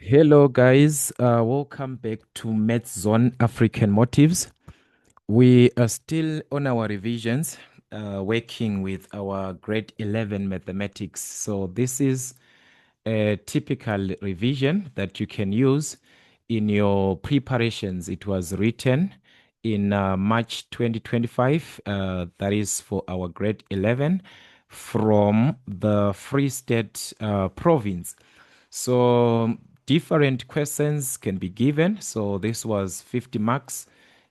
Hello, guys. Welcome back to Math Zone African Motives. We are still on our revisions, working with our grade 11 mathematics. So, this is a typical revision that you can use in your preparations. It was written in March 2025, that is for our grade 11 from the Free State province. So different questions can be given. So this was 50 marks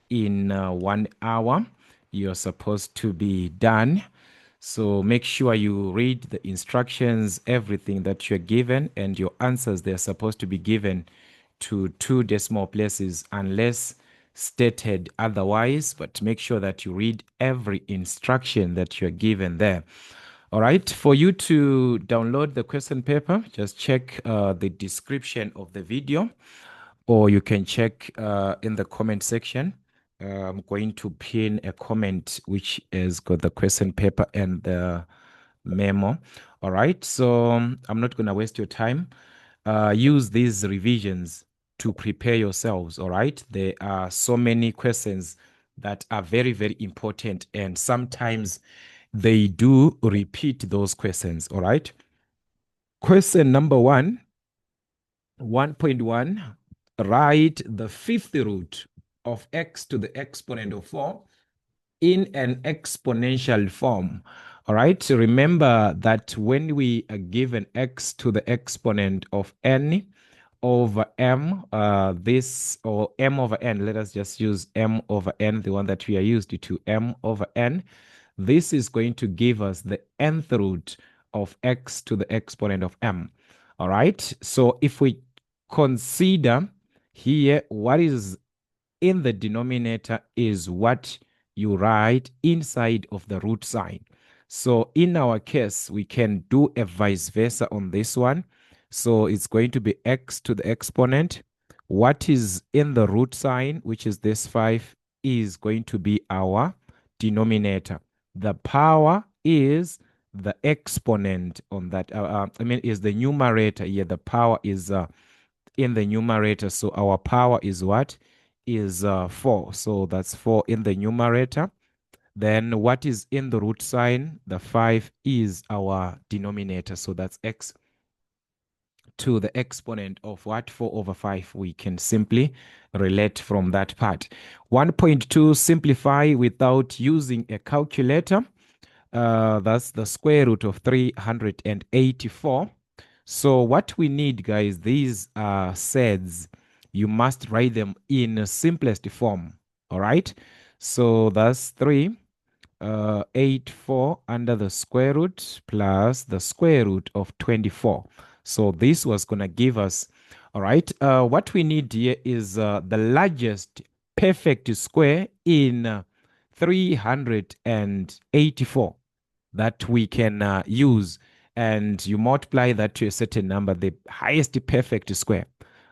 in 1 hour. You're supposed to be done. So make sure you read the instructions, everything that you're given, and your answers, they're supposed to be given to two decimal places unless stated otherwise. But make sure that you read every instruction that you're given there. All right, for you to download the question paper, just check the description of the video, or you can check in the comment section. I'm going to pin a comment which has got the question paper and the memo. All right, so I'm not going to waste your time. Use these revisions to prepare yourselves. All right, there are so many questions that are very, very important, and sometimes they do repeat those questions. All right. Question number 1.1, write the fifth root of x to the exponent of 4 in an exponential form. All right. So remember that when we are given x to the exponent of n over m, this or m over n, let us just use m over n, the one that we are used to, m over n. This is going to give us the nth root of x to the exponent of m. All right. So if we consider here what is in the denominator is what you write inside of the root sign. So in our case, we can do a vice versa on this one. So it's going to be x to the exponent. What is in the root sign, which is this 5, is going to be our denominator. The power is the exponent on that. Is the numerator. Yeah, the power is in the numerator. So our power is what? Is 4. So that's 4 in the numerator. Then what is in the root sign? The 5 is our denominator. So that's x to the exponent of what? 4 over 5. We can simply relate from that part. 1.2, simplify without using a calculator. That's the square root of 384. So what we need, guys, these are sets. You must write them in a simplest form. All right. So that's 384 under the square root plus the square root of 24. So this was going to give us, all right, what we need here is the largest perfect square in 384 that we can use, and you multiply that to a certain number, the highest perfect square.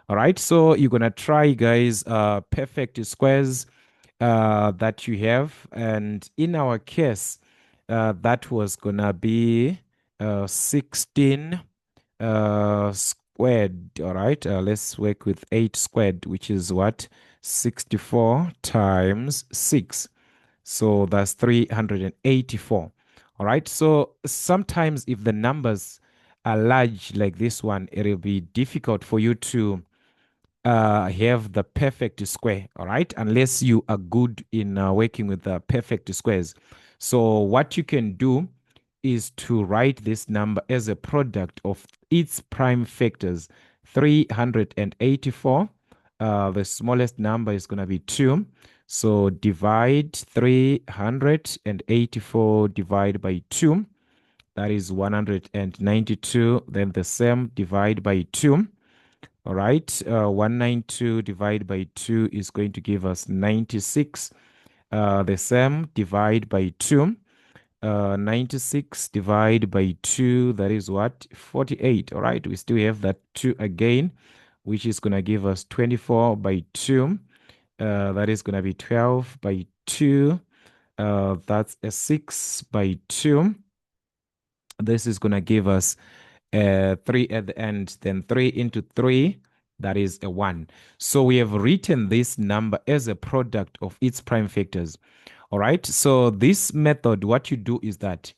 All right, so you're gonna try, guys, perfect squares that you have, and in our case, that was gonna be 16 squared. All right, let's work with 8 squared, which is what? 64 times 6. So that's 384. All right. So sometimes if the numbers are large like this one, it'll be difficult for you to have the perfect square. All right. Unless you are good in working with the perfect squares. So what you can do is to write this number as a product of its prime factors. 384. The smallest number is going to be 2. So divide 384 divide by 2. That is 192. Then the same divide by 2. All right. 192 divided by 2 is going to give us 96. The same divide by 2. 96 divided by 2, that is what? 48. All right. We still have that 2 again, which is going to give us 24 by 2. That is going to be 12 by 2. That's a 6 by 2. This is going to give us 3 at the end. Then 3 into 3, that is a 1. So we have written this number as a product of its prime factors. All right. So this method, what you do is that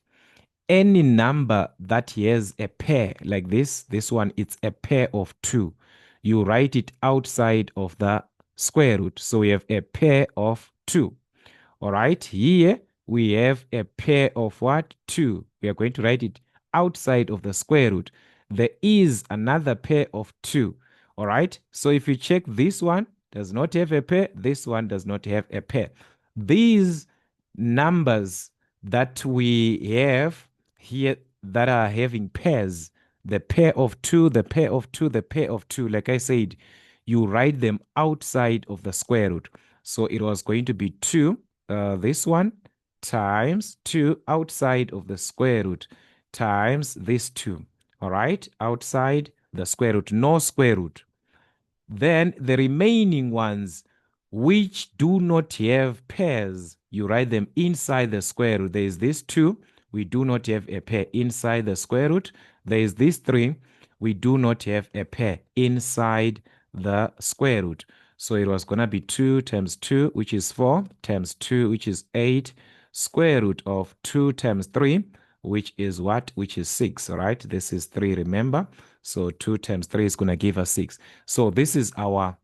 any number that has a pair like this one, it's a pair of 2. You write it outside of the square root. So we have a pair of 2. All right, here we have a pair of what? 2. We are going to write it outside of the square root. There is another pair of 2. All right, so if you check, this one does not have a pair, this one does not have a pair. These numbers that we have here that are having pairs, the pair of 2, the pair of 2, the pair of 2, like I said, you write them outside of the square root. So it was going to be 2, this one, times 2 outside of the square root, times this 2. All right, outside the square root, no square root. Then the remaining ones which do not have pairs, you write them inside the square root. There is this 2, we do not have a pair inside the square root. There is this 3, we do not have a pair inside the square root. So it was going to be 2 times 2, which is 4, times 2, which is 8, square root of 2 times 3, which is what? Which is 6, all right? This is 3, remember? So 2 times 3 is going to give us 6. So this is our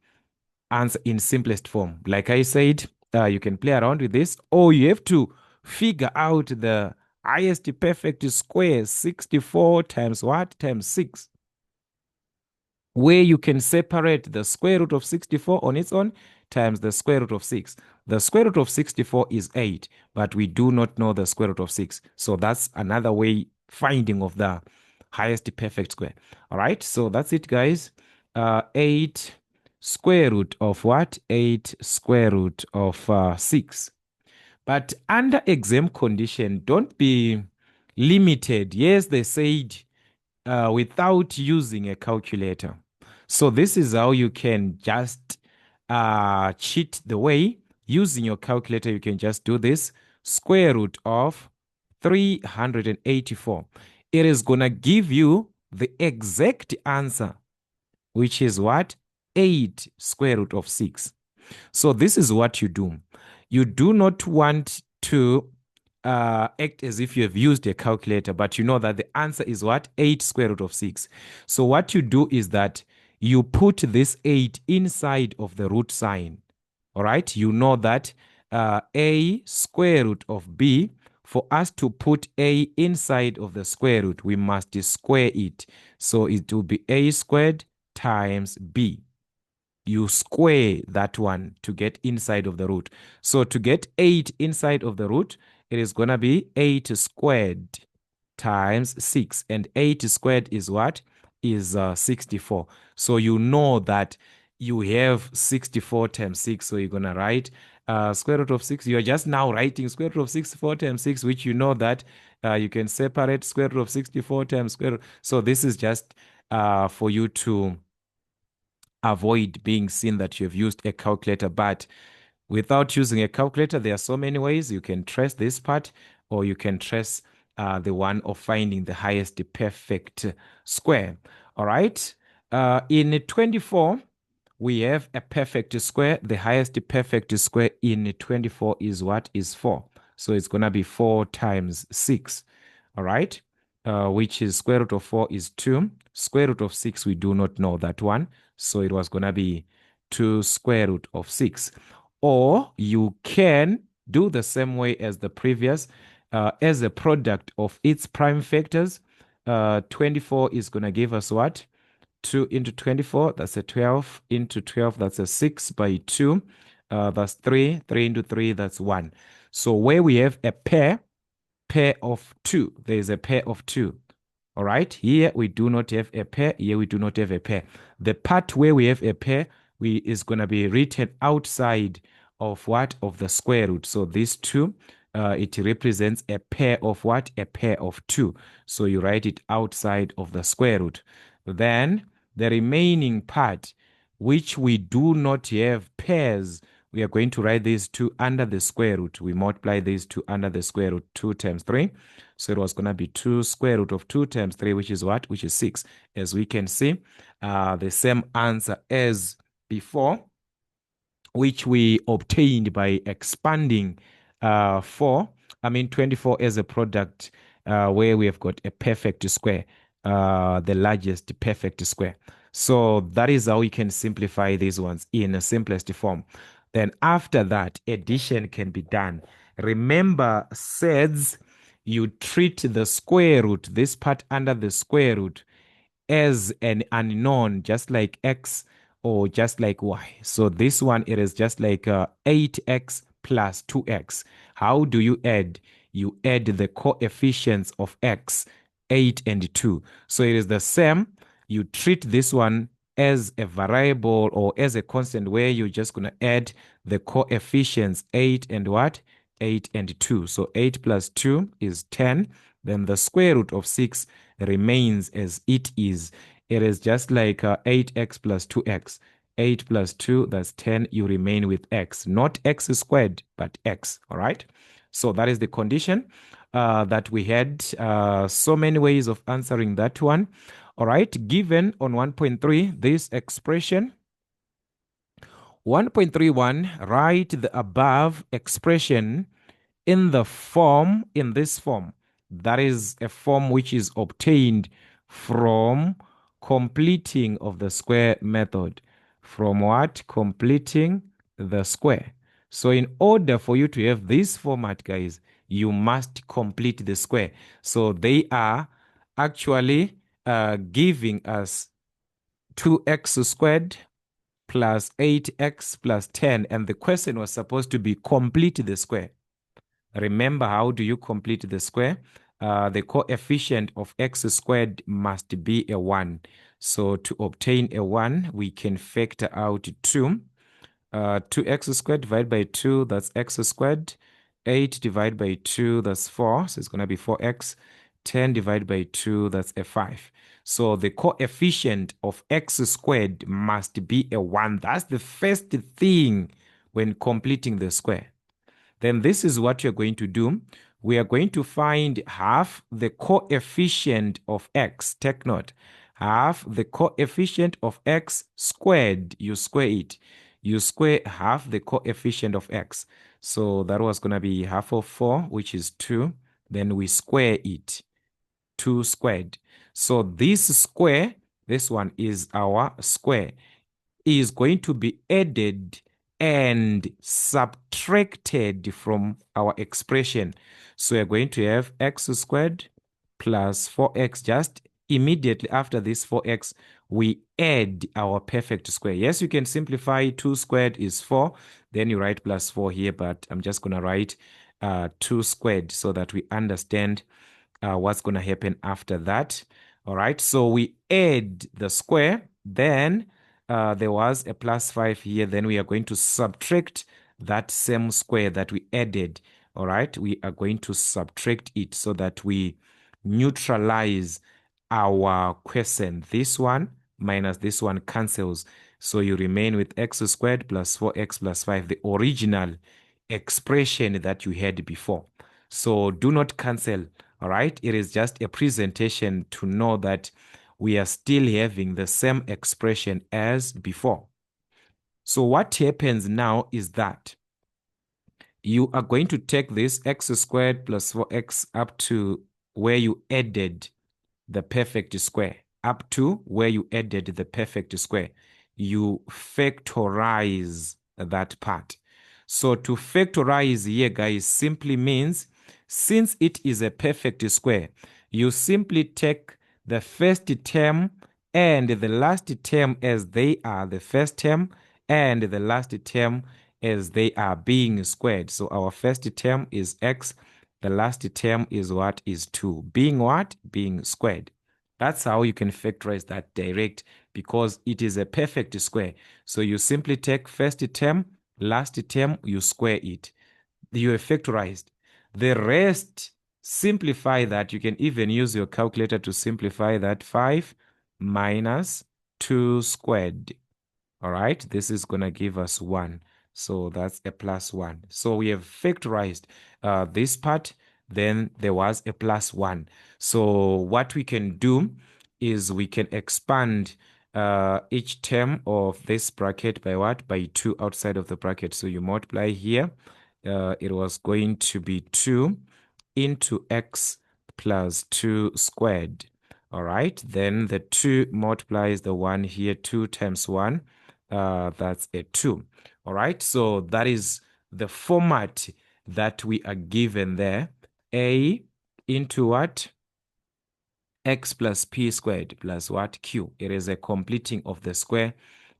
answer in simplest form. Like I said, you can play around with this, or you have to figure out the highest perfect square, 64 times what? Times 6. Where you can separate the square root of 64 on its own times the square root of 6. The square root of 64 is 8, but we do not know the square root of 6. So that's another way finding of the highest perfect square. All right, so that's it, guys. 8 square root of what? 8 square root of 6. But under exam condition, don't be limited. Yes, they said without using a calculator. So this is how you can just cheat the way. Using your calculator, you can just do this. Square root of 384. It is going to give you the exact answer, which is what? 8 square root of 6. So this is what you do. You do not want to act as if you have used a calculator, but you know that the answer is what? 8 square root of 6. So what you do is that you put this 8 inside of the root sign. All right? You know that a square root of b, for us to put a inside of the square root, we must square it. So it will be a squared times b. You square that one to get inside of the root. So to get 8 inside of the root, it is going to be 8 squared times 6. And 8 squared is what? Is 64. So you know that you have 64 times 6. So you're going to write square root of 6. You're just now writing square root of 64 times 6, which you know that you can separate square root of 64 times square root. So this is just for you to avoid being seen that you've used a calculator. But without using a calculator, there are so many ways you can trace this part, or you can trace the one of finding the highest perfect square. All right. In 24, we have a perfect square. The highest perfect square in 24 is what? Is 4. So it's going to be 4 times 6. All right. Which is square root of 4 is 2. Square root of 6, we do not know that one. So it was going to be 2 square root of 6. Or you can do the same way as the previous, as a product of its prime factors. 24 is going to give us what? 2 into 24, that's a 12, into 12, that's a 6 by 2. That's 3. 3 into 3, that's 1. So where we have a pair of 2, there is a pair of 2. All right, here we do not have a pair, here we do not have a pair. The part where we have a pair is going to be written outside of what? Of the square root. So this 2, it represents a pair of what? A pair of 2. So you write it outside of the square root. Then the remaining part, which we do not have pairs, we are going to write these 2 under the square root. We multiply these 2 under the square root, 2 times 3. So it was going to be 2 square root of 2 times 3, which is what? Which is 6. As we can see, the same answer as before, which we obtained by expanding 24 as a product, where we have got a perfect square, the largest perfect square. So that is how we can simplify these ones in a simplest form. Then after that, addition can be done. Remember, says you treat the square root, this part under the square root, as an unknown, just like x or just like y. So this one, it is just like 8x plus 2x. How do you add? You add the coefficients of x, 8 and 2. So it is the same. You treat this one as a variable or as a constant, where you're just going to add the coefficients 8 and what? 8 and 2. So 8 plus 2 is 10. Then the square root of 6 remains as it is. It is just like 8x plus 2x. 8 plus 2, that's 10. You remain with x. Not x squared, but x. All right? So that is the condition that we had. So many ways of answering that one. All right? Given on 1.3, this expression, 1.31, write the above expression in this form. That is a form which is obtained from completing of the square method. From what? Completing the square. So in order for you to have this format, guys, you must complete the square. So they are actually giving us 2x squared plus 8x plus 10. And the question was supposed to be complete the square. Remember, how do you complete the square? The coefficient of x squared must be a 1. So to obtain a 1, we can factor out 2. 2x squared divided by 2, that's x squared. 8 divided by 2, that's 4. So it's going to be 4x. 10 divided by 2, that's a 5. So the coefficient of x squared must be a 1. That's the first thing when completing the square. Then this is what you're going to do. We are going to find half the coefficient of x. Take note. Half the coefficient of x squared. You square it. You square half the coefficient of x. So that was going to be half of 4, which is 2. Then we square it. 2 squared. So this square, this one is our square, is going to be added and subtracted from our expression. So we're going to have x squared plus 4x. Just immediately after this 4x, we add our perfect square. Yes, you can simplify. 2 squared is 4. Then you write plus 4 here, but I'm just going to write 2 squared so that we understand what's going to happen after that. All right, so we add the square. Then there was a plus 5 here. Then we are going to subtract that same square that we added. All right, we are going to subtract it so that we neutralize our quotient. This one minus this one cancels. So you remain with x squared plus 4x plus 5, the original expression that you had before. So do not cancel. All right, it is just a presentation to know that we are still having the same expression as before. So what happens now is that you are going to take this x squared plus 4x up to where you added the perfect square. Up to where you added the perfect square. You factorize that part. So to factorize here, guys, simply means, since it is a perfect square, you simply take the first term and the last term as they are, the first term and the last term as they are being squared. So our first term is x, the last term is what? Is 2. Being what? Being squared. That's how you can factorize that direct, because it is a perfect square. So you simply take first term, last term, you square it. You have factorized. The rest, simplify that. You can even use your calculator to simplify that. 5 minus 2 squared. All right, this is going to give us 1. So that's a plus 1. So we have factorized this part. Then there was a plus 1. So what we can do is we can expand each term of this bracket by what? By 2 outside of the bracket. So you multiply here. It was going to be 2 into x plus 2 squared. All right. Then the 2 multiplies the 1 here. 2 times 1. That's a 2. All right. So that is the format that we are given there. A into what? X plus p squared plus what? Q. It is a completing of the square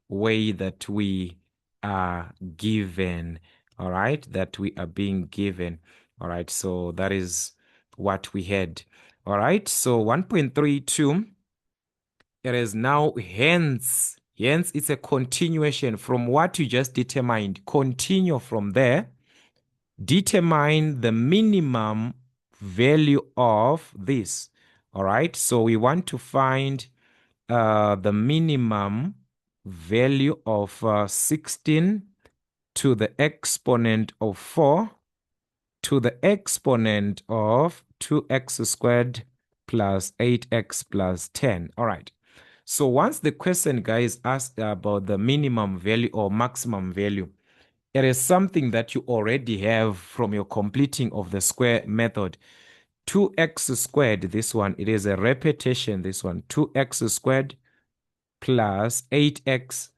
way that we are given. All right. That we are being given. All right. So that is what we had. All right. So 1.32, it is now hence. Hence, it's a continuation from what you just determined. Continue from there. Determine the minimum value of this. All right. So we want to find the minimum value of 16 to the exponent of 4 to the exponent of 2x squared plus 8x plus 10. All right. So once the question, guys, asked about the minimum value or maximum value, it is something that you already have from your completing of the square method. 2x squared, this one, it is a repetition, this one. 2x squared plus 8x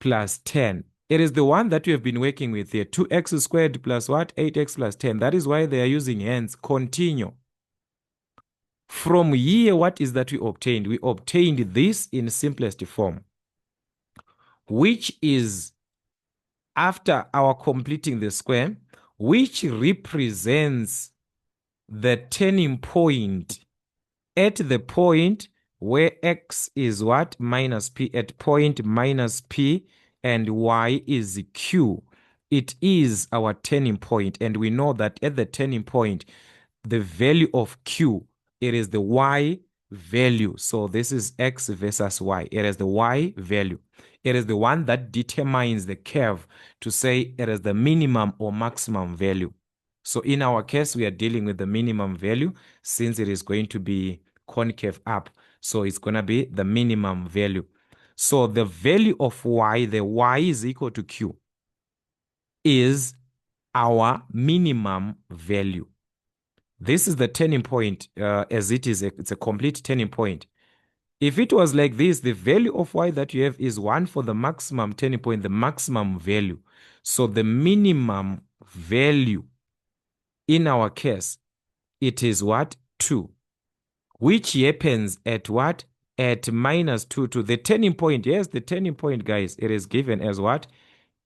plus 10. It is the one that you have been working with here. 2x squared plus what? 8x plus 10. That is why they are using hence. Continue. From here, what is that we obtained? We obtained this in simplest form, which is after our completing the square, which represents the turning point at the point where x is what? Minus p, at point minus p, and y is q. It is our turning point, and we know that at the turning point, the value of q, it is the y value. So this is x versus y. It is the y value. It is the one that determines the curve to say it is the minimum or maximum value. So in our case, we are dealing with the minimum value since it is going to be concave up. So it's going to be the minimum value. So the value of y, the y is equal to q, is our minimum value. This is the turning point as it is. It's a complete turning point. If it was like this, the value of y that you have is 1 for the maximum turning point, the maximum value. So the minimum value in our case, it is what? 2. Which happens at what? At minus 2 to the turning point. Yes, the turning point, guys, it is given as what?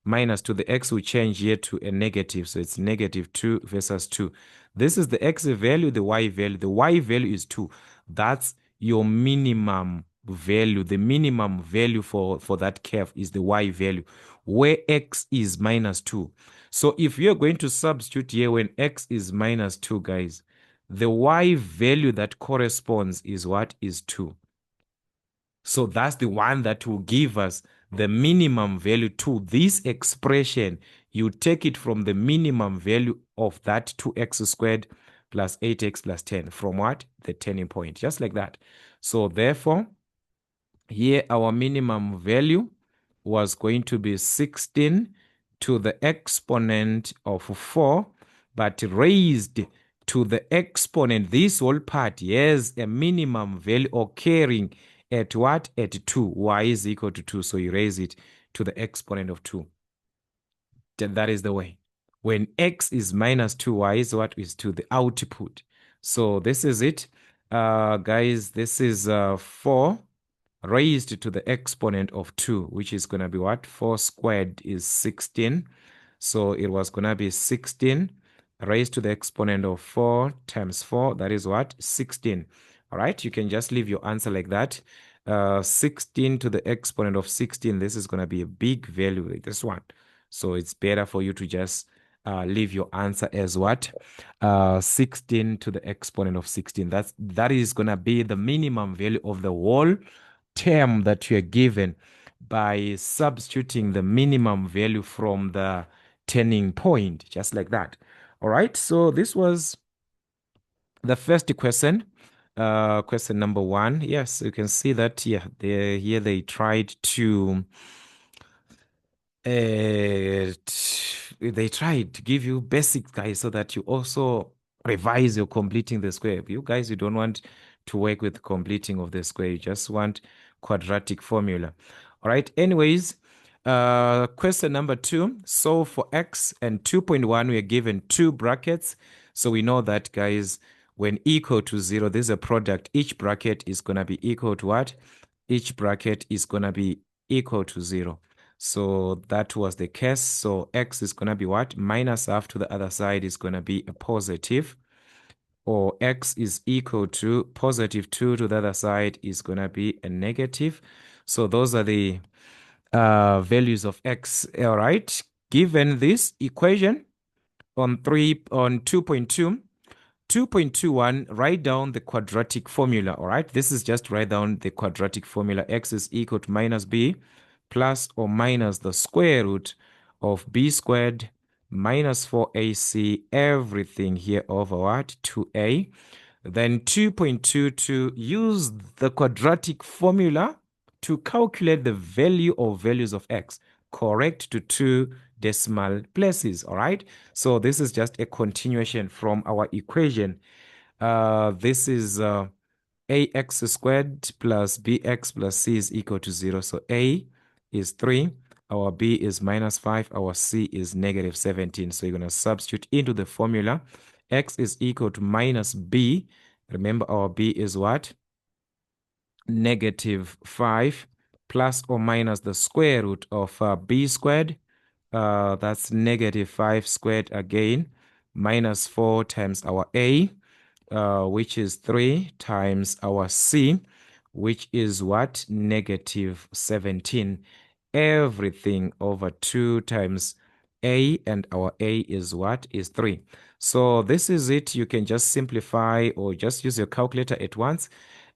Minus 2. The x will change here to a negative. So it's negative 2 versus 2. This is the x value, the y value. The y value is 2. That's your minimum value. The minimum value for that curve is the y value, where x is minus 2. So if you're going to substitute here when x is minus 2, guys, the y value that corresponds is what? Is 2. So that's the one that will give us the minimum value to this expression. You take it from the minimum value of that 2x squared plus 8x plus 10 from what? The turning point, just like that. So therefore, here our minimum value was going to be 16 to the exponent of 4, but raised to the exponent. This whole part has a minimum value occurring at what? At 2. Y is equal to 2. So you raise it to the exponent of 2. That is the way. When x is minus 2, y is what? Is 2, the output. So this is it. Guys, this is 4 raised to the exponent of 2, which is going to be what? 4 squared is 16. So it was going to be 16 raised to the exponent of 4 times 4. That is what? 16. All right. You can just leave your answer like that. 16 to the exponent of 16. This is going to be a big value like this one. So it's better for you to just leave your answer as what? 16 to the exponent of 16. That is going to be the minimum value of the whole term that you are given. by substituting the minimum value from the turning point, just like that. All right, so this was the first question. Question number 1. Yes, you can see that here they tried to they tried to give you basics, guys, so that you also revise your completing the square. You guys, you don't want to work with completing of the square. You just want quadratic formula. All right. Anyways, question number 2. So for x and 2.1, we are given two brackets. So we know that, guys, when equal to 0, this is a product. Each bracket is going to be equal to what? Each bracket is going to be equal to 0. So that was the case. So x is going to be what? Minus half to the other side is going to be a positive. Or x is equal to positive 2 to the other side is going to be a negative. So those are the values of x. All right. Given this equation on 2.2, 2.21, write down the quadratic formula. All right. This is just write down the quadratic formula. X is equal to minus b plus or minus the square root of b squared minus 4ac, everything here over what? 2a. Then 2.22, use the quadratic formula to calculate the value of values of x, correct to 2 decimal places. All right. So this is just a continuation from our equation. This is ax squared plus bx plus c is equal to 0. So a is 3, our b is minus 5, our c is negative 17. So you're going to substitute into the formula. X is equal to minus b. Remember, our b is what? Negative 5 plus or minus the square root of b squared. That's negative 5 squared again, minus 4 times our a, which is 3 times our c, which is what? Negative 17. Everything over 2 times a, and our a is what? Is 3. So this is it. You can just simplify or just use your calculator at once.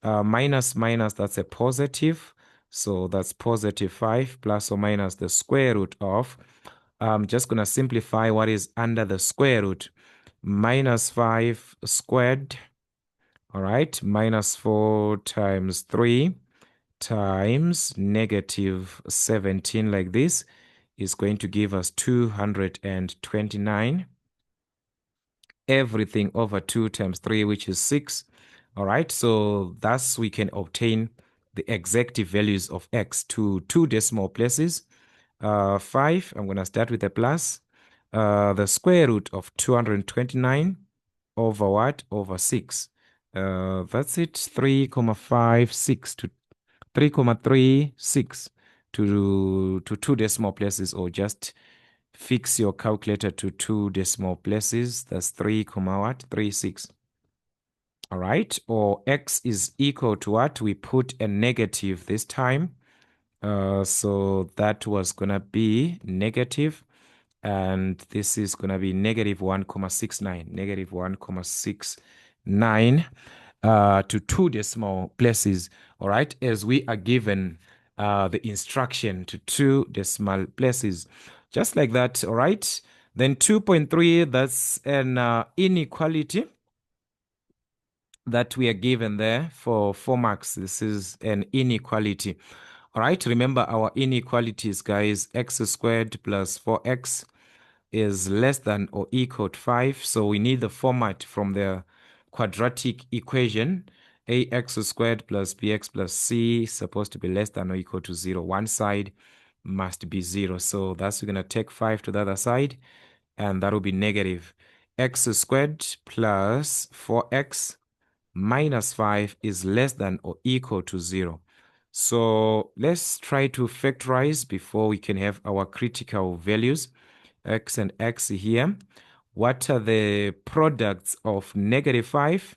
Minus, that's a positive. So that's positive 5 plus or minus the square root of, I'm just going to simplify what is under the square root. Minus 5 squared, all right, minus 4 times 3 times negative 17, like this, is going to give us 229. Everything over 2 times 3, which is 6. All right, so thus we can obtain the exact values of x to 2 decimal places. 5, I'm going to start with a plus. The square root of 229 over what? Over 6. That's it, 3,56 to 3,36 to 2 decimal places, or just fix your calculator to 2 decimal places. That's 3, what? 36. All right, or x is equal to what? We put a negative this time. So that was going to be negative, and this is going to be negative 1,69, negative 1,69 to 2 decimal places. All right, as we are given the instruction to 2 decimal places, just like that. All right, then 2.3, that's an inequality that we are given there for 4 marks. This is an inequality. All right, remember our inequalities, guys. X squared plus 4x is less than or equal to 5. So we need the format from the quadratic equation. Ax squared plus bx plus c is supposed to be less than or equal to 0. One side must be 0. So that's, we're going to take 5 to the other side, and that will be negative. X squared plus 4x minus 5 is less than or equal to 0. So let's try to factorize before we can have our critical values. X and x here. What are the products of negative 5,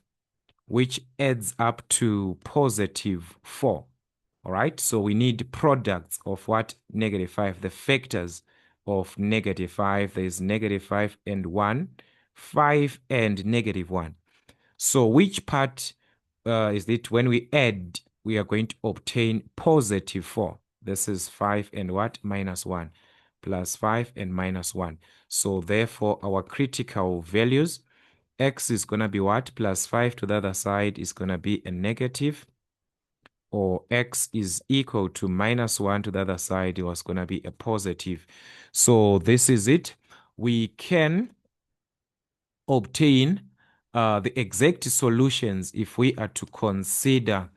which adds up to positive 4? All right, so we need products of what? Negative 5. The factors of negative 5, there's negative 5 and 1, 5 and negative 1. So which part is it? When we add, we are going to obtain positive 4. This is 5 and what? Minus 1. Plus 5 and minus 1. So therefore, our critical values, x is going to be what? Plus 5 to the other side is going to be a negative, or x is equal to minus 1 to the other side, it was going to be a positive. So this is it. We can obtain the exact solutions if we are to consider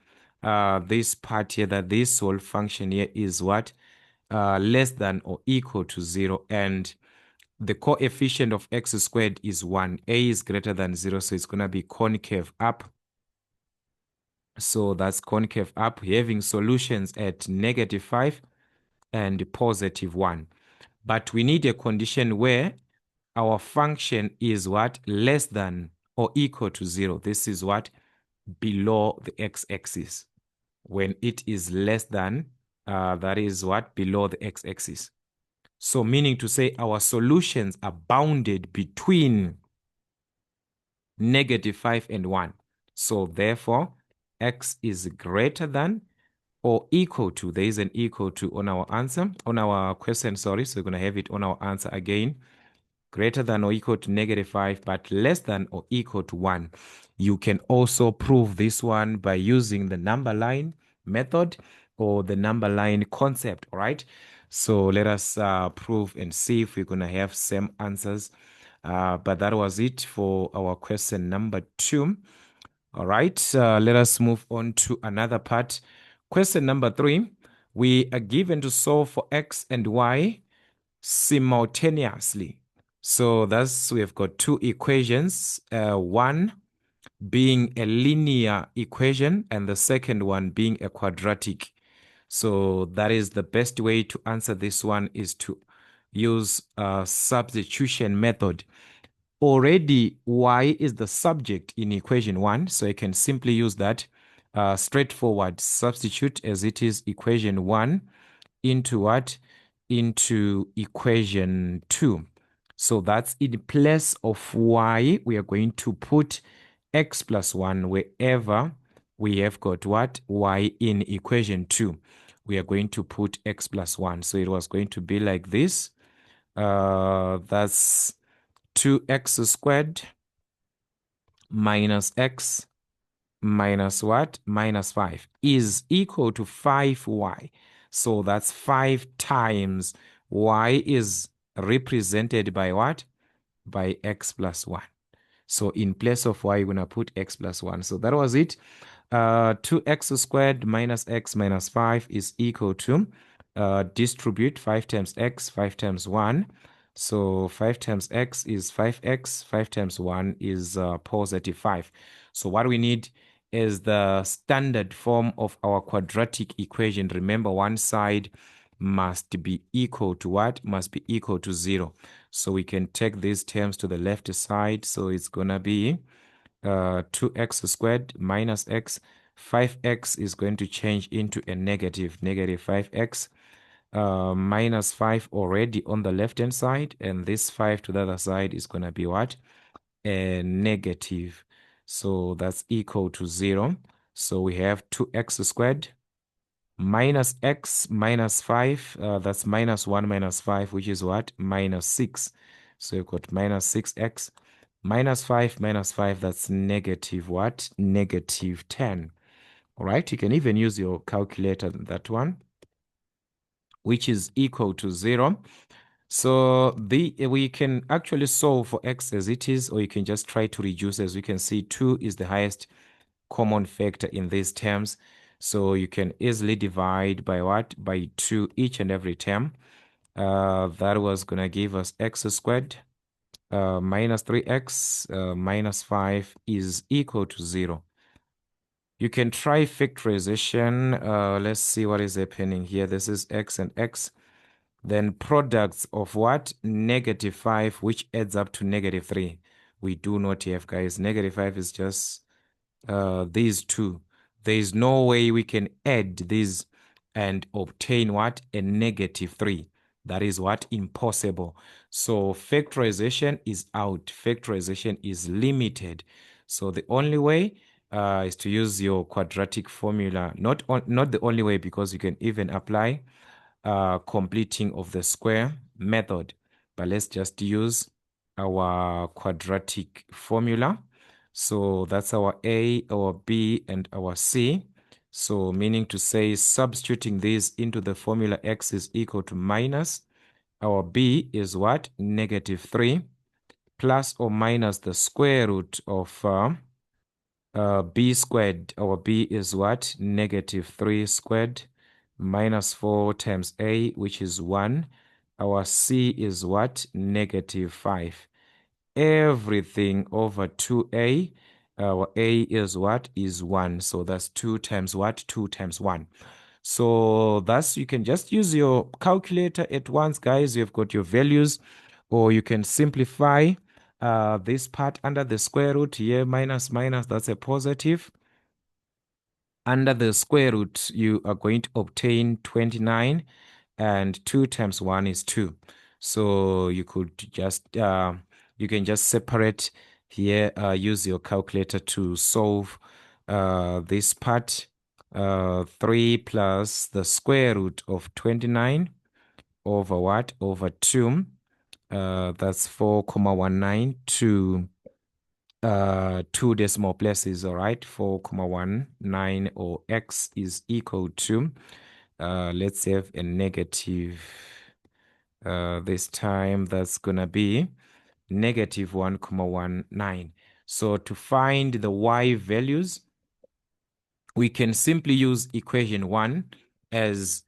this part here, that this whole function here is what? Less than or equal to 0, and the coefficient of x squared is 1. A is greater than 0, so it's going to be concave up. So that's concave up, having solutions at -5 and +1. But we need a condition where our function is what? Less than or equal to 0. This is what? Below the x-axis. When it is less than, that is what? Below the x-axis. So meaning to say our solutions are bounded between -5 and 1. So therefore, x is greater than or equal to, there is an equal to on our answer, on our question, sorry. So we're going to have it on our answer again. Greater than or equal to -5, but less than or equal to 1. You can also prove this one by using the number line method or the number line concept, all right? So let us prove and see if we're going to have same answers. But that was it for our question number 2. All right, let us move on to another part. Question number 3, we are given to solve for x and y simultaneously. So thus we have got two equations, one being a linear equation and the second one being a quadratic. So that is the best way to answer this one, is to use a substitution method. Already y is the subject in equation 1, so I can simply use that straightforward substitute, as it is equation 1 into what? Into equation 2. So that's in place of y, we are going to put x plus 1 wherever we have got what? Y in equation 2. We are going to put x plus 1. So it was going to be like this. That's 2x squared minus x minus what? Minus 5 is equal to 5y. So that's 5 times y is represented by what? By x plus 1. So in place of y, we're going to put x plus 1. So that was it. 2x squared minus x minus 5 is equal to, distribute 5 times x, 5 times 1. So 5 times x is 5x, 5 times 1 is positive 5. So what we need is the standard form of our quadratic equation. Remember, one side must be equal to what? Must be equal to 0. So we can take these terms to the left side. So it's going to be 2x squared minus x. 5x is going to change into a negative 5x. Minus 5 already on the left hand side, and this 5 to the other side is going to be what? A negative. So that's equal to 0. So we have 2x squared minus x minus 5. That's minus 1 minus 5, which is what? Minus 6. So you've got minus 6x minus 5, that's negative what? Negative 10. All right, you can even use your calculator on that one, which is equal to 0. So we can actually solve for x as it is, or you can just try to reduce. As we can see, 2 is the highest common factor in these terms. So you can easily divide by what? By 2 each and every term. That was going to give us x squared minus 3x minus 5 is equal to 0. You can try factorization. Let's see what is happening here. This is x and x. Then products of what? Negative 5, which adds up to negative 3. We do not have, guys. Negative 5 is just these two. There is no way we can add these and obtain what? A negative 3. That is what? Impossible. So factorization is out. Factorization is limited. So the only way is to use your quadratic formula. Not the only way, because you can even apply completing of the square method. But let's just use our quadratic formula. So that's our A, our B, and our C. So meaning to say, substituting these into the formula, x is equal to minus, our B is what? -3, plus or minus the square root of b squared. Our b is what? -3 squared, minus 4 times a, which is 1. Our c is what? -5. Everything over 2a. Our a is what? Is 1. So that's 2 times what? 2 times 1. So thus you can just use your calculator at once, guys. You've got your values, or you can simplify this part under the square root here, minus, that's a positive. Under the square root, you are going to obtain 29, and 2 times 1 is 2. So you could just, you can just separate here, use your calculator to solve this part. 3 plus the square root of 29 over what? Over 2. That's 4,19 to 2 decimal places, all right? 4,19, or x is equal to, let's have a negative, this time that's gonna be -1,19. So to find the y values, we can simply use equation 1, as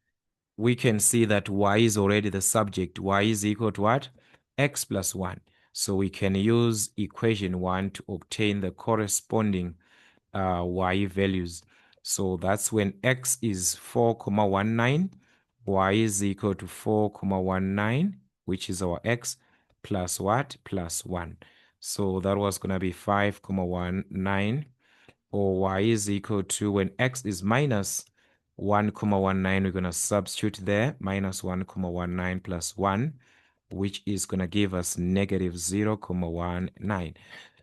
we can see that y is already the subject. Y is equal to what? X plus 1. So we can use equation 1 to obtain the corresponding y values. So that's when x is 4,19, y is equal to 4,19, which is our x, plus what? Plus 1. So that was going to be 5,19, or y is equal to, when x is minus 1,19, we're going to substitute there, minus 1,19 plus 1, which is going to give us -0,19.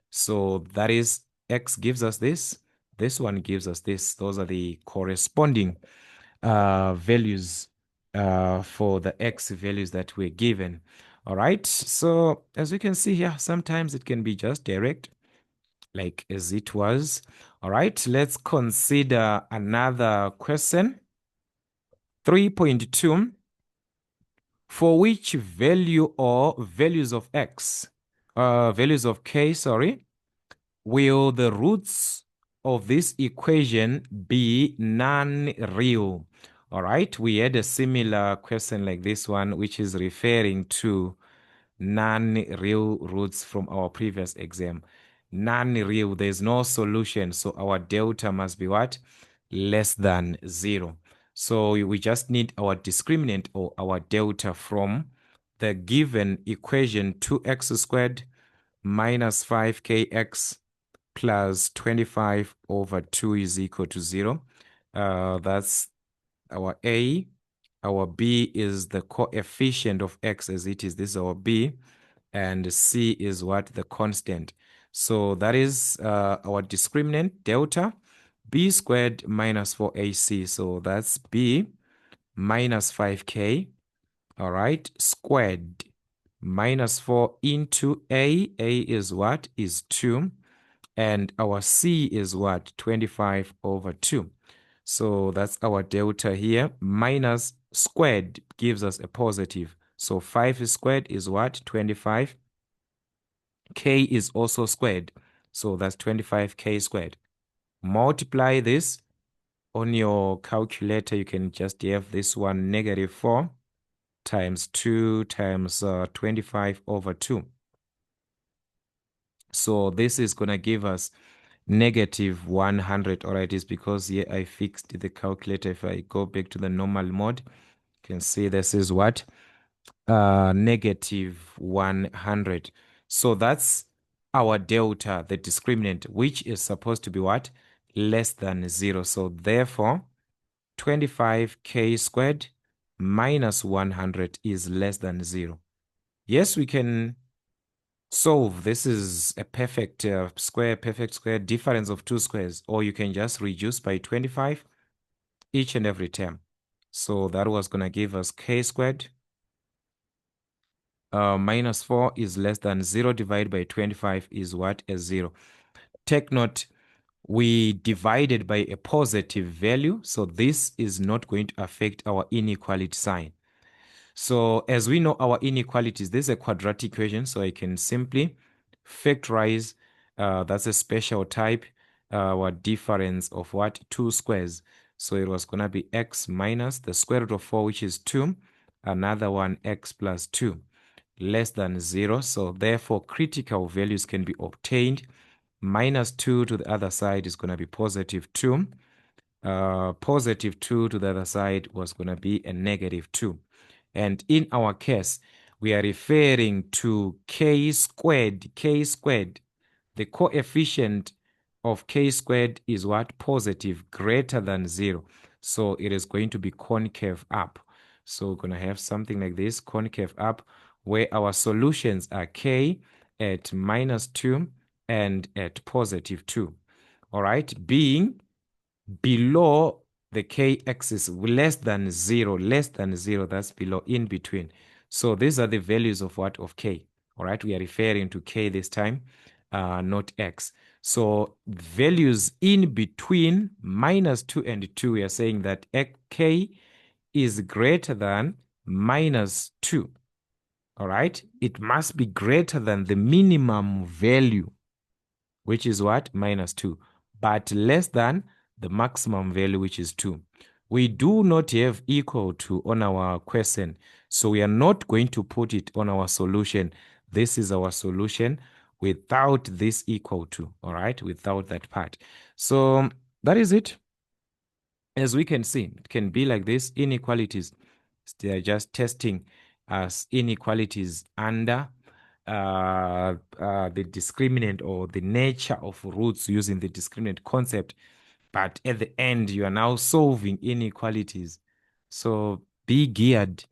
So that is, x gives us this one gives us this. Those are the corresponding values for the x values that we're given. All right, so as we can see here, sometimes it can be just direct, like as it was. All right, let's consider another question. 3.2, for which value or values of x, values of k, sorry, will the roots of this equation be non-real? All right, we had a similar question like this one, which is referring to non-real roots from our previous exam. Non-real, there's no solution, so our delta must be what? Less than 0. So we just need our discriminant, or our delta, from the given equation 2x squared minus 5kx plus 25 over 2 is equal to 0. That's our A. Our B is the coefficient of x, as it is. This is our B. And C is what? The constant. So that is our discriminant, delta, b squared minus 4ac. So that's b minus 5k, all right, squared, minus 4 into a. A is what? Is 2. And our c is what? 25 over 2. So that's our delta here. Minus squared gives us a positive. So 5 squared is what? 25. K is also squared. So that's 25k squared. Multiply this on your calculator. You can just have this one, -4 times 2 times 25 over 2. So this is going to give us -100. All right, it's because here I fixed the calculator. If I go back to the normal mode, you can see this is what? -100. So that's our delta, the discriminant, which is supposed to be what? Less than 0. So therefore, 25k squared minus 100 is less than 0. Yes, we can solve. This is a perfect perfect square, difference of two squares, or you can just reduce by 25 each and every term. So that was going to give us k squared minus 4 is less than 0 divided by 25 is what? A 0. Take note, we divided by a positive value, so this is not going to affect our inequality sign. So as we know our inequalities, this is a quadratic equation, so I can simply factorize, that's a special type, our difference of what? Two squares. So it was going to be x minus the square root of 4, which is 2, another one x plus 2, less than 0. So therefore, critical values can be obtained. Minus 2 to the other side is going to be positive 2. Positive 2 to the other side was going to be a negative 2. And in our case, we are referring to k squared. K squared, the coefficient of k squared is what? Positive, greater than 0. So it is going to be concave up. So we're going to have something like this, concave up, where our solutions are k at minus 2 and at positive 2. All right, being below the k-axis, less than 0, that's below, in between. So these are the values of what? Of k. All right, we are referring to k this time, not x. So values in between minus 2 and 2, we are saying that k is greater than minus 2. All right, it must be greater than the minimum value, which is what? Minus 2, but less than the maximum value, which is 2. We do not have equal to on our question, so we are not going to put it on our solution. This is our solution without this equal to, all right, without that part. So that is it. As we can see, it can be like this. Inequalities, they are just testing as inequalities under the discriminant or the nature of roots using the discriminant concept. But at the end, you are now solving inequalities. So be geared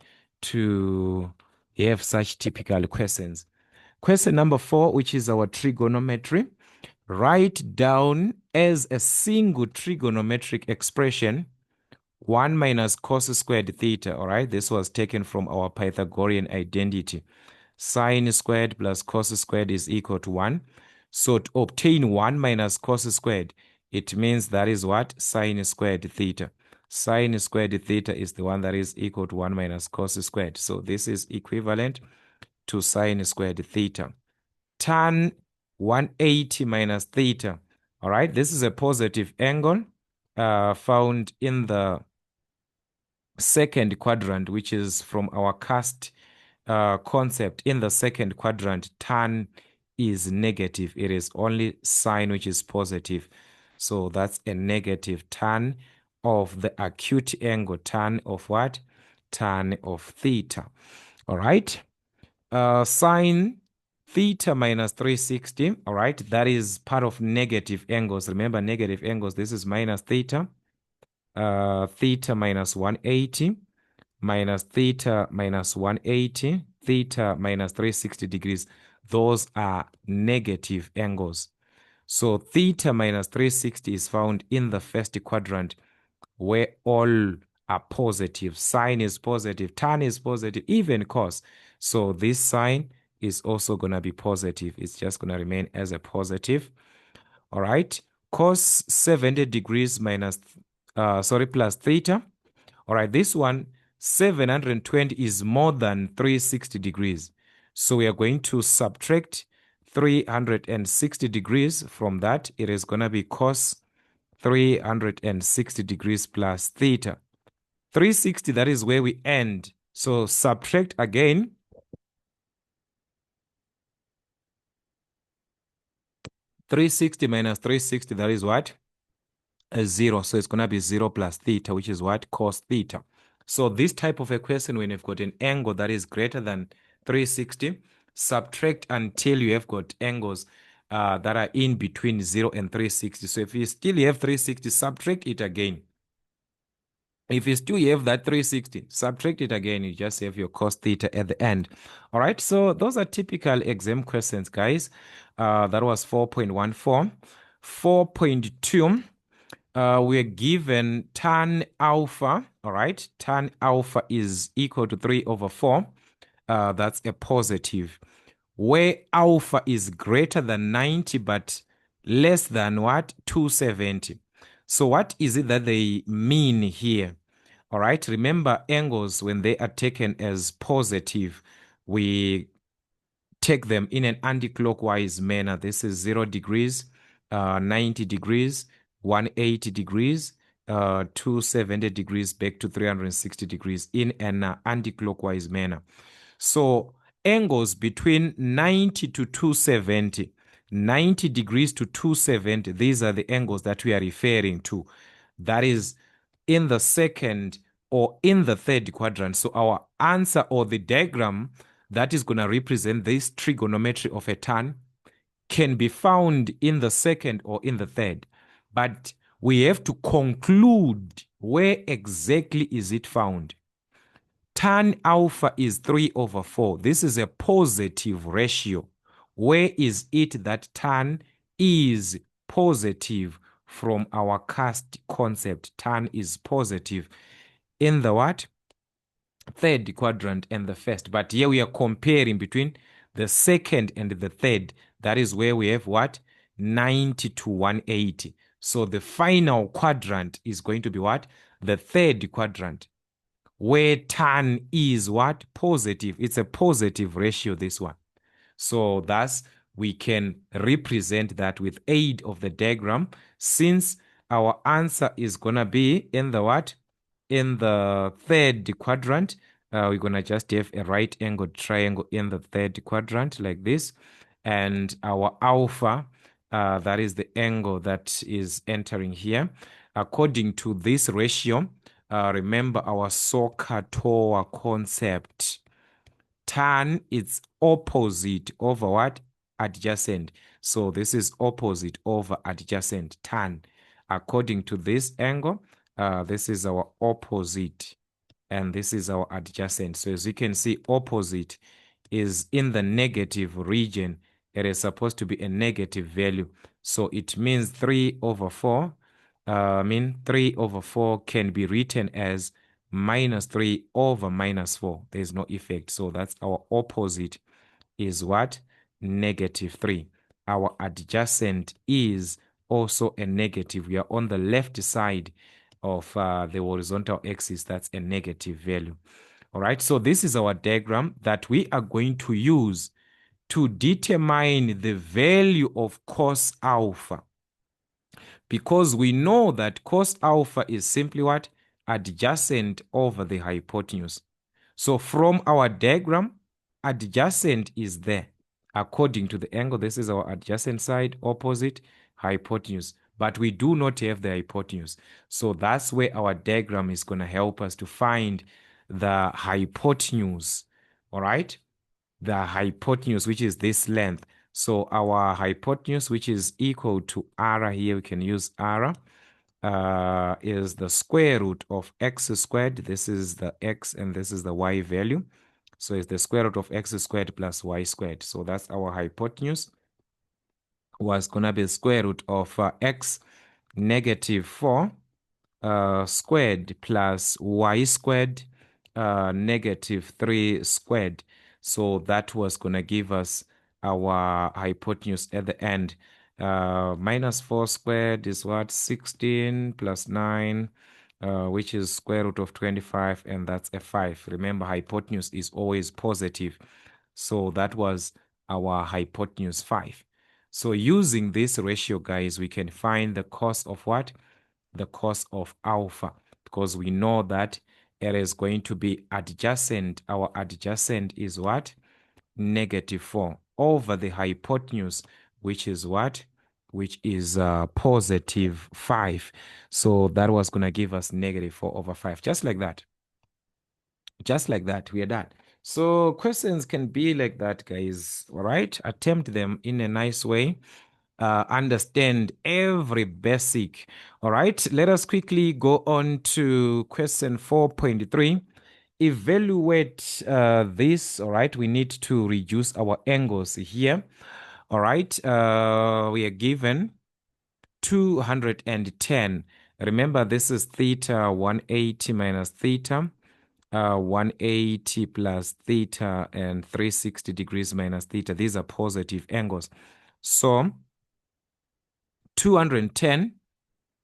to have such typical questions. Question number 4, which is our trigonometry. Write down as a single trigonometric expression 1 minus cos squared theta. All right, this was taken from our Pythagorean identity. Sine squared plus cos squared is equal to 1. So to obtain 1 minus cos squared, it means that is what? Sine squared theta. Sine squared theta is the one that is equal to 1 minus cos squared. So this is equivalent to sine squared theta. Tan 180 minus theta. All right, this is a positive angle found in the second quadrant, which is from our cast concept. In the second quadrant, tan is negative. It is only sine which is positive. So that's a negative tan of the acute angle. Tan of what? Tan of theta. All right. Sine theta minus 360. All right. That is part of negative angles. Remember, negative angles. This is minus theta. Theta minus 180 minus theta minus 180, theta minus 360 degrees. Those are negative angles. So theta minus 360 is found in the first quadrant where all are positive. Sine is positive, tan is positive, even cos. So this sign is also going to be positive. It's just going to remain as a positive. All right. Cos 70 degrees minus, plus theta. All right, this one, 720 is more than 360 degrees. So we are going to subtract 360 degrees from that. It is going to be cos 360 degrees plus theta. 360, that is where we end. So subtract again. 360 minus 360, that is what? A 0. So it's going to be 0 plus theta, which is what? Cos theta. So this type of equation, when you've got an angle that is greater than 360, subtract until you have got angles that are in between 0 and 360. So if you still have 360, subtract it again. If you still have that 360, subtract it again, you just have your cos theta at the end. All right, so those are typical exam questions, guys. That was 4.14. 4.2, we're given tan alpha, all right? Tan alpha is equal to 3 over 4. That's a positive. Where alpha is greater than 90 but less than what? 270. So what is it that they mean here? All right, remember angles, when they are taken as positive, we take them in an anti-clockwise manner. This is 0 degrees, 90 degrees, 180 degrees, 270 degrees, back to 360 degrees in an anti-clockwise manner. So angles between 90 to 270, 90 degrees to 270, these are the angles that we are referring to. That is in the second or in the third quadrant. So our answer, or the diagram that is going to represent this trigonometry of a tan, can be found in the second or in the third. But we have to conclude where exactly is it found. Tan alpha is 3 over 4. This is a positive ratio. Where is it that tan is positive from our cast concept? Tan is positive in the what? Third quadrant and the first. But here we are comparing between the second and the third. That is where we have what? 90 to 180. So the final quadrant is going to be what? The third quadrant, where tan is what? Positive. It's a positive ratio, this one. So thus we can represent that with aid of the diagram, since our answer is going to be in the what? In the third quadrant. We're going to just have a right angled triangle in the third quadrant like this. And our alpha, that is the angle that is entering here. According to this ratio, remember our SOHCAHTOA concept. Tan is opposite over what? Adjacent. So this is opposite over adjacent, tan. According to this angle, this is our opposite and this is our adjacent. So as you can see, opposite is in the negative region. It is supposed to be a negative value. So it means 3 over 4. 3 over 4 can be written as minus 3 over minus 4. There's no effect. So that's our opposite is what? Negative 3. Our adjacent is also a negative. We are on the left side of the horizontal axis. That's a negative value. All right. So this is our diagram that we are going to use to determine the value of cos alpha, because we know that cos alpha is simply what? Adjacent over the hypotenuse. So from our diagram, adjacent is there. According to the angle, this is our adjacent side, opposite, hypotenuse. But we do not have the hypotenuse. So that's where our diagram is going to help us to find the hypotenuse. All right? The hypotenuse, which is this length. So our hypotenuse, which is equal to r, here we can use r, is the square root of x squared. This is the x and this is the y value. So it's the square root of x squared plus y squared. So that's our hypotenuse, was going to be square root of x negative 4 squared plus y squared negative 3 squared. So that was going to give us our hypotenuse at the end. Minus 4 squared is what? 16 plus 9, which is square root of 25, and that's a 5. Remember, hypotenuse is always positive. So that was our hypotenuse 5. So using this ratio, guys, we can find the cos of what? The cos of alpha, because we know that it is going to be adjacent. Our adjacent is what? Negative 4 over the hypotenuse, which is what? Which is positive 5. So that was going to give us negative 4 over 5. Just like that. Just like that, we are done. So questions can be like that, guys. All right? Attempt them in a nice way. understand every basic. All right, let us quickly go on to question 4.3. Evaluate this. All right, we need to reduce our angles here. All right, we are given 210. Remember, this is theta 180 minus theta 180 plus theta and 360 degrees minus theta. These are positive angles. So 210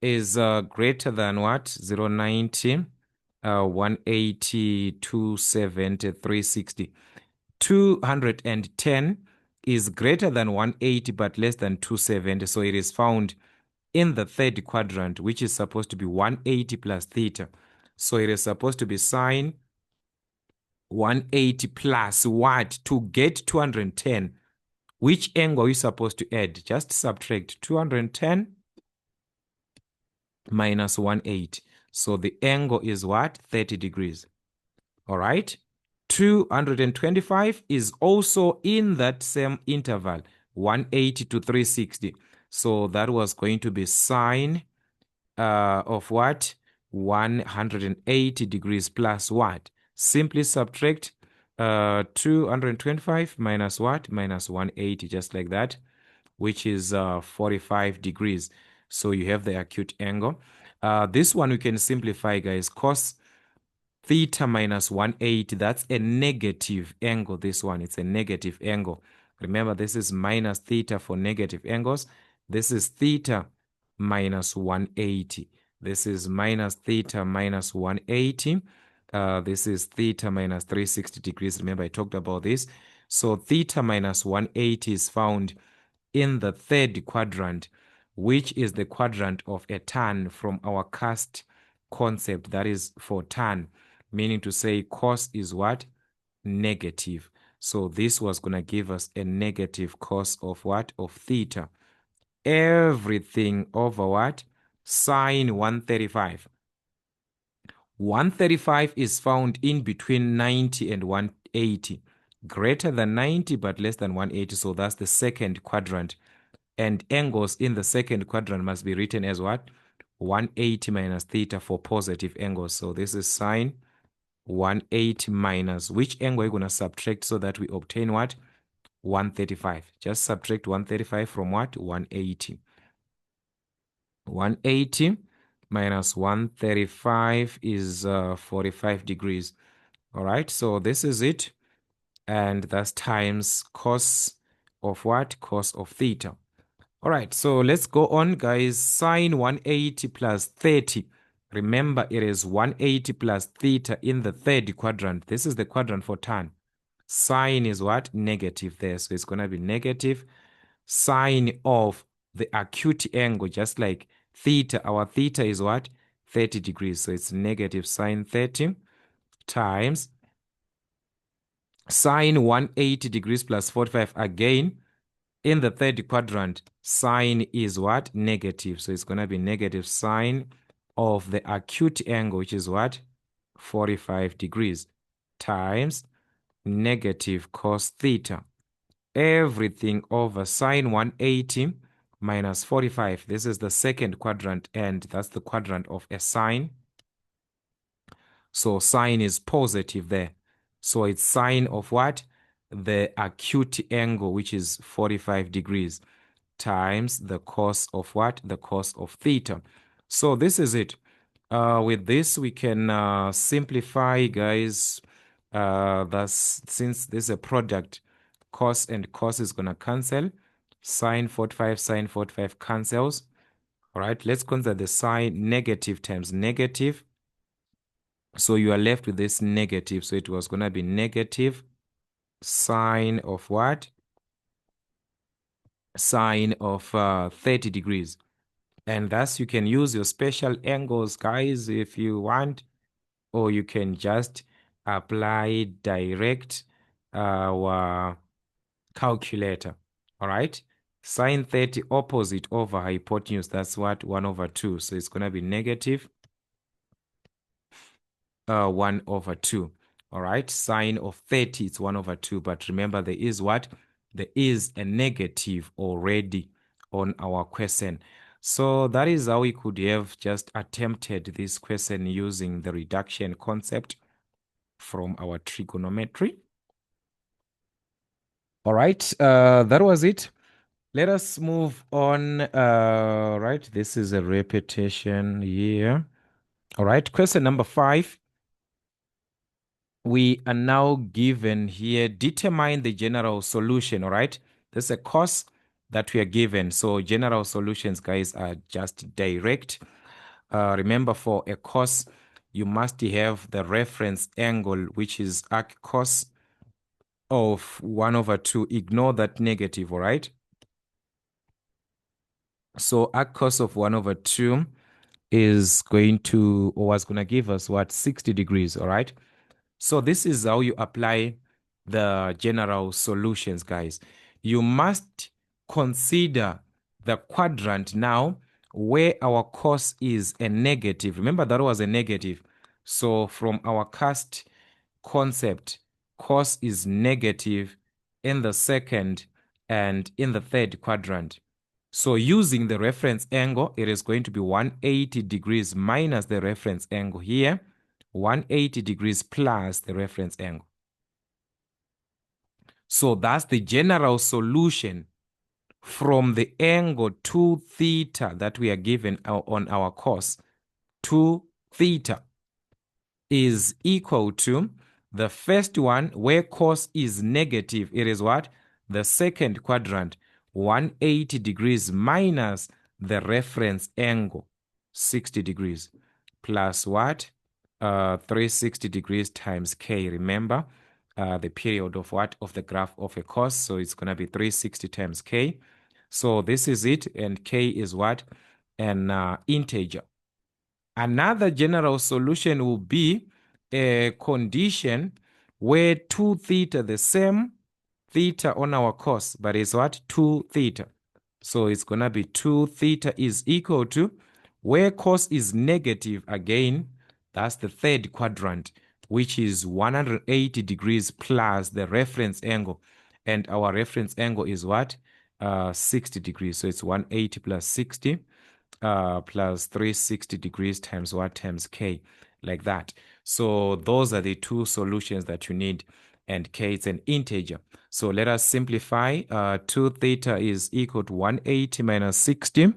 is greater than what? 090, 180, 270, 360. 210 is greater than 180 but less than 270. So it is found in the third quadrant, which is supposed to be 180 plus theta. So it is supposed to be sine 180 plus what? To get 210, which angle are you supposed to add? Just subtract 210 minus 180. So the angle is what? 30 degrees. All right. 225 is also in that same interval, 180 to 360. So that was going to be sine of what? 180 degrees plus what? Simply subtract 225 minus what? Minus 180, just like that, which is 45 degrees. So you have the acute angle. This one we can simplify, guys. Cos theta minus 180, that's a negative angle. This one, it's a negative angle. Remember, this is minus theta for negative angles. This is theta minus 180. This is minus theta minus 180. This is theta minus 360 degrees. Remember, I talked about this. So theta minus 180 is found in the third quadrant, which is the quadrant of a tan from our cast concept, that is for tan, meaning to say cos is what? Negative. So this was going to give us a negative cos of what? Of theta. Everything over what? Sine 135. 135 is found in between 90 and 180. Greater than 90 but less than 180. So that's the second quadrant. And angles in the second quadrant must be written as what? 180 minus theta for positive angles. So this is sine 180 minus, which angle are you going to subtract so that we obtain what? 135. Just subtract 135 from what? 180. 180 minus 135 is 45 degrees. All right, so this is it. And that's times cos of what? Cos of theta. All right, so let's go on, guys. Sine 180 plus 30. Remember, it is 180 plus theta in the third quadrant. This is the quadrant for tan. Sine is what? Negative there. So it's going to be negative sine of the acute angle, just like theta. Our theta is what? 30 degrees. So it's negative sine 30 times sine 180 degrees plus 45. Again, in the third quadrant, sine is what? Negative. So it's going to be negative sine of the acute angle, which is what? 45 degrees times negative cos theta. Everything over sine 180 minus 45. This is the second quadrant, and that's the quadrant of a sine. So sine is positive there. So it's sine of what? The acute angle, which is 45 degrees, times the cos of what? The cos of theta. So this is it. With this, we can simplify, guys. Thus, since this is a product, cos and cos is going to cancel. Sine 45 cancels. All right, let's consider the sign negative times negative. So you are left with this negative. So it was going to be negative sine of what? Sine of 30 degrees. And thus you can use your special angles, guys, if you want, or you can just apply direct calculator. All right. Sine 30 opposite over hypotenuse. That's what? 1 over 2. So it's going to be negative 1 over 2. All right. Sine of 30 is 1 over 2. But remember, there is what? There is a negative already on our question. So that is how we could have just attempted this question using the reduction concept from our trigonometry. All right, that was it. Let us move on. Right, this is a repetition here. All right, question number 5. We are now given here, determine the general solution. All right, this is a course that we are given. So general solutions, guys, are just direct. Remember, for a course, you must have the reference angle, which is arc cos of 1/2. Ignore that negative, all right? So arc cos of 1/2 is going to, or was going to give us what? 60 degrees, all right? So this is how you apply the general solutions, guys. You must consider the quadrant now where our cos is a negative. Remember, that was a negative. So from our cast concept, cos is negative in the second and in the third quadrant. So using the reference angle, it is going to be 180 degrees minus the reference angle here, 180 degrees plus the reference angle. So that's the general solution from the angle 2 theta that we are given on our course. 2 theta is equal to the first one where cos is negative. It is what? The second quadrant, 180 degrees minus the reference angle, 60 degrees, plus what? 360 degrees times k. Remember the period of what? Of the graph of a cos. So it's going to be 360 times k. So this is it. And k is what? An integer. Another general solution will be a condition where 2 theta, the same theta on our cos, but it's what? 2 theta. So it's going to be 2 theta is equal to, where cos is negative again, that's the third quadrant, which is 180 degrees plus the reference angle. And our reference angle is what? 60 degrees. So it's 180 plus 60 plus 360 degrees times what? Times k, like that. So those are the two solutions that you need. And k is an integer. So let us simplify. 2 theta is equal to 180 minus 60.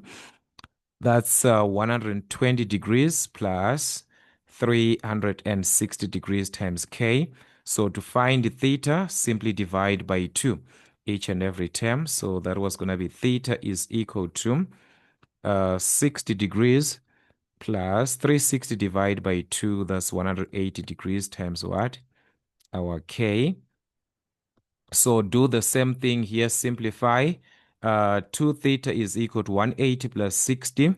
That's 120 degrees plus 360 degrees times k. So to find theta, simply divide by 2 each and every term. So that was going to be theta is equal to 60 degrees plus 360 divided by 2, that's 180 degrees times what? Our k. So do the same thing here, simplify. 2 theta is equal to 180 plus 60.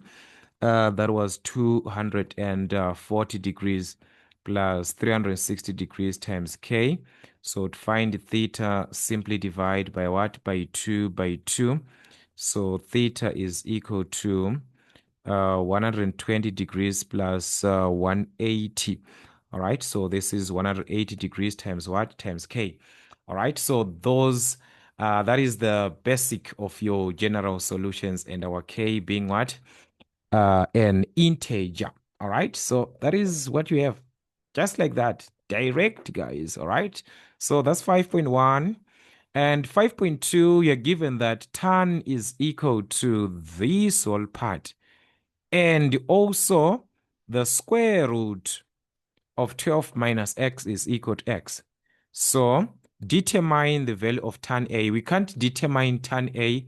That was 240 degrees plus 360 degrees times k. So to find theta, simply divide by what? By 2 by 2. So theta is equal to 120 degrees plus 180. All right, so this is 180 degrees times what? Times k. All right, so those that is the basic of your general solutions, and our k being what? An integer. All right, so that is what you have, just like that, direct, guys. All right, so that's 5.1. And 5.2, you're given that tan is equal to this whole part, and also the square root of 12 minus x is equal to x. So determine the value of tan A. We can't determine tan A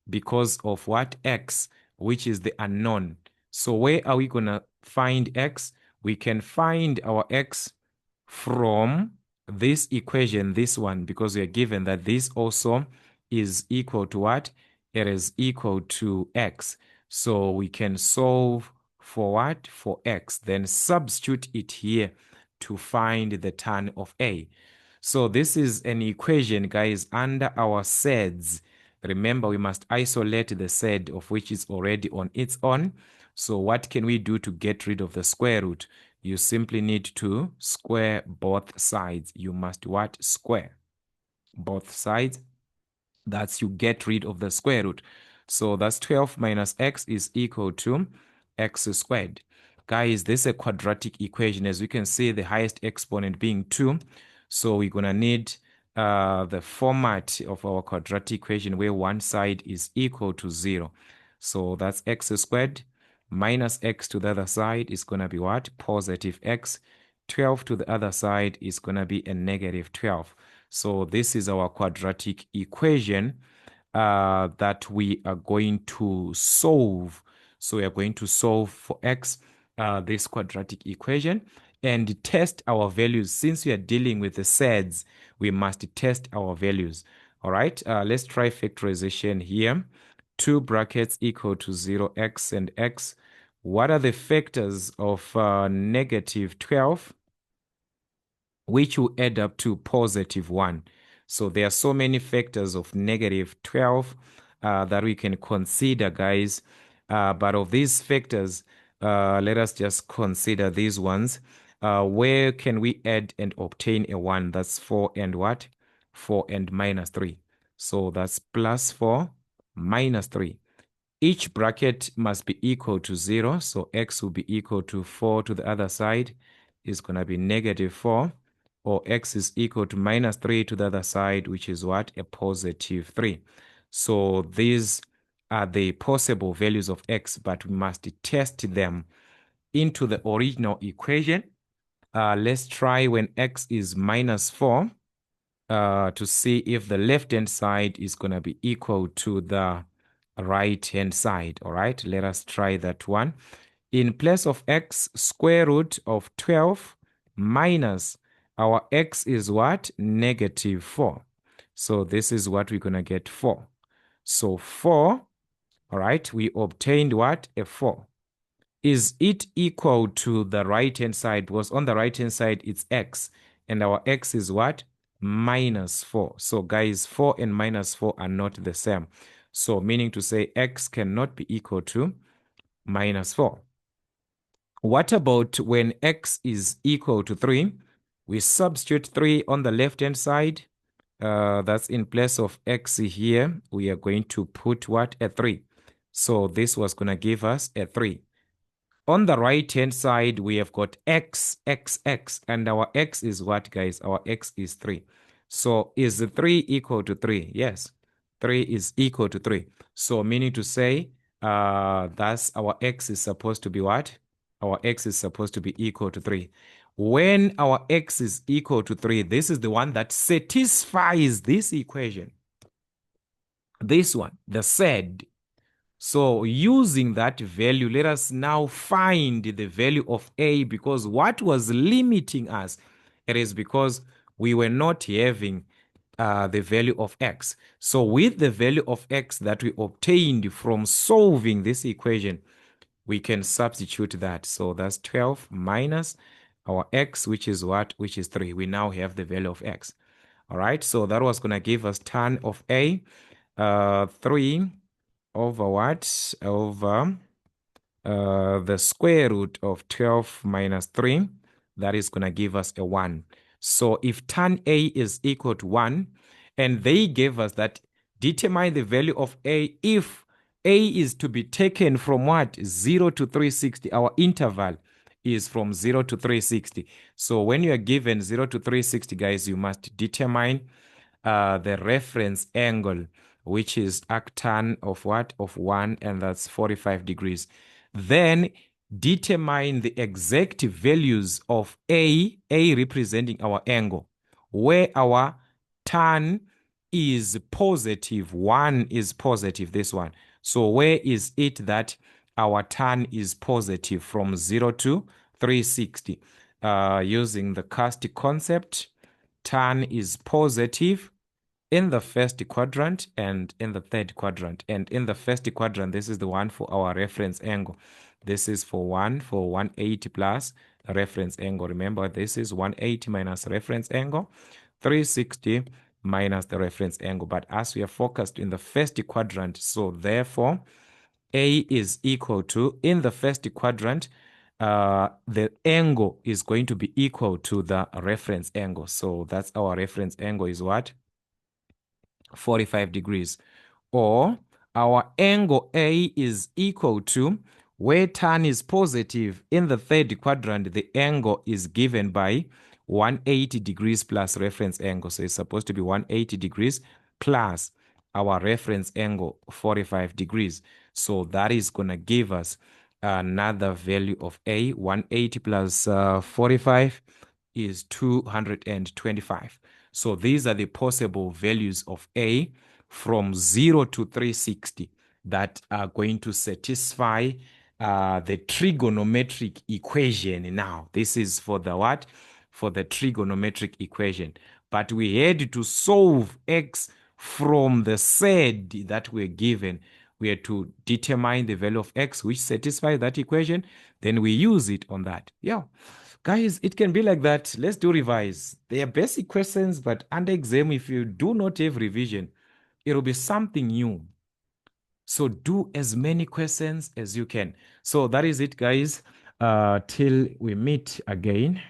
because of what? X, which is the unknown. So where are we going to find x? We can find our x from this equation, this one, because we are given that this also is equal to what? It is equal to x. So we can solve for what? For x. Then substitute it here to find the tan of A. So this is an equation, guys, under our seds. Remember, we must isolate the sed of which is already on its own. So what can we do to get rid of the square root? You simply need to square both sides. You must what? Square both sides. That's you get rid of the square root. So that's 12 minus x is equal to x squared. Guys, this is a quadratic equation. As you can see, the highest exponent being 2. So we're going to need the format of our quadratic equation where one side is equal to 0. So that's x squared minus x to the other side is going to be what? Positive x. 12 to the other side is going to be a negative 12. So this is our quadratic equation that we are going to solve. So we are going to solve for x, this quadratic equation, and test our values. Since we are dealing with the sets, we must test our values. All right, let's try factorization here. 2 brackets equal to 0, x and x. What are the factors of negative 12? Which will add up to positive 1. So there are so many factors of negative 12 that we can consider, guys. But of these factors, let us just consider these ones. Where can we add and obtain a 1? That's 4 and what? 4 and minus 3. So that's plus 4, minus 3. Each bracket must be equal to 0. So x will be equal to 4 to the other side. Is going to be negative 4. Or x is equal to minus 3 to the other side, which is what? A positive 3. So these are the possible values of x, but we must test them into the original equation. Let's try when x is minus 4 to see if the left-hand side is going to be equal to the right-hand side. All right, let us try that one. In place of x, square root of 12 minus our x is what? Negative 4. So this is what we're going to get 4. So 4, all right, we obtained what? A 4. Is it equal to the right-hand side? Because on the right-hand side, it's x. And our x is what? Minus 4. So guys, 4 and minus 4 are not the same. So meaning to say x cannot be equal to minus 4. What about when x is equal to 3? We substitute 3 on the left-hand side. That's in place of x here. We are going to put what? A 3. So this was going to give us a 3. On the right-hand side, we have got x, x, x. And our x is what, guys? Our x is 3. So is 3 equal to 3? Yes. 3 is equal to 3. So meaning to say, thus our x is supposed to be what? Our x is supposed to be equal to 3. When our x is equal to 3, this is the one that satisfies this equation. This one, the said. So using that value, let us now find the value of a, because what was limiting us, it is because we were not having the value of x. So with the value of x that we obtained from solving this equation, we can substitute that. So that's 12 minus our x, which is what? Which is 3. We now have the value of x. All right, so that was going to give us tan of a, 3 over what? Over the square root of 12 minus 3. That is going to give us a 1. So if tan a is equal to 1, and they gave us that, determine the value of a if a is to be taken from what? 0 to 360. Our interval is from 0 to 360. So when you are given 0 to 360, guys, you must determine the reference angle, which is arctan of what? Of 1, and that's 45 degrees. Then determine the exact values of A representing our angle, where our tan is positive, 1 is positive, this one. So where is it that our tan is positive from 0 to 360? Using the cast concept, tan is positive in the first quadrant and in the third quadrant. And in the first quadrant, this is the one for our reference angle. This is for 180 plus reference angle. Remember, this is 180 minus reference angle, 360 minus the reference angle. But as we are focused in the first quadrant, so therefore, A is equal to, in the first quadrant, the angle is going to be equal to the reference angle. So that's our reference angle is what? 45 degrees. Or our angle A is equal to, where tan is positive in the third quadrant, the angle is given by 180 degrees plus reference angle. So it's supposed to be 180 degrees plus our reference angle 45 degrees. So that is going to give us another value of A. 180 plus 45 is 225. So these are the possible values of A from 0 to 360 that are going to satisfy the trigonometric equation. Now, this is for the what? For the trigonometric equation. But we had to solve x from the set that we're given. We had to determine the value of x which satisfies that equation. Then we use it on that. Yeah. Guys, it can be like that. Let's do revise. They are basic questions, but under exam, if you do not have revision, it will be something new. So do as many questions as you can. So that is it, guys. Till we meet again.